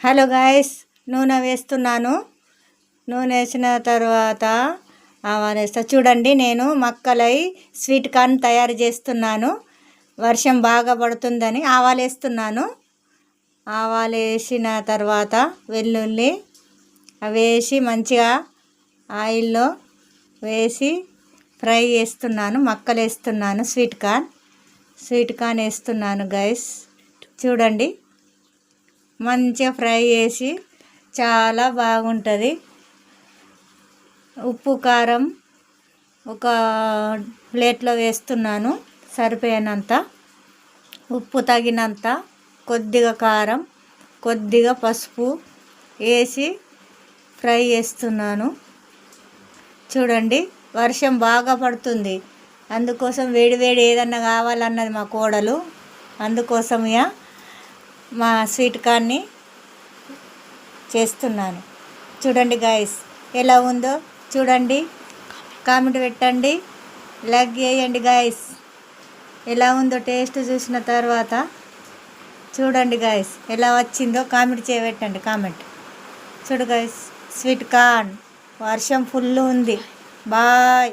Hello guys, నూనె వేస్తున్నాను. నూనె వేసిన తర్వాత ఆవాలు వేస్తా. చూడండి, నేను మక్కలై స్వీట్ కార్న్ తయారు చేస్తున్నాను. వర్షం బాగా పడుతుందని ఆవాలు వేస్తున్నాను. ఆవాలు వేసిన తర్వాత వెల్లుల్లి అవి వేసి మంచిగా ఆయిల్లో వేసి ఫ్రై చేస్తున్నాను. మక్కలు వేస్తున్నాను. స్వీట్ కార్న్ వేస్తున్నాను గైస్. చూడండి, మంచిగా ఫ్రై చేసి చాలా బాగుంటుంది. ఉప్పు కారం ఒక ప్లేట్లో వేస్తున్నాను, సరిపోయినంత ఉప్పు, తగినంత కొద్దిగా కారం, కొద్దిగా పసుపు వేసి ఫ్రై చేస్తున్నాను. చూడండి, వర్షం బాగా పడుతుంది, అందుకోసం వేడి వేడి ఏదన్నా కావాలన్నది మా కోడలు. అందుకోసం మా స్వీట్ కార్న్ని చేస్తున్నాను. చూడండి గాయస్, ఎలా ఉందో చూడండి, కామెంట్ పెట్టండి, లైక్ చేయండి గాయస్. ఎలా ఉందో టేస్ట్ చూసిన తర్వాత చూడండి గాయస్, ఎలా వచ్చిందో కామెంట్ చేయబెట్టండి. కామెంట్ చూడు గాయస్, స్వీట్ కార్న్ వర్షం ఫుల్ ఉంది. బాయ్.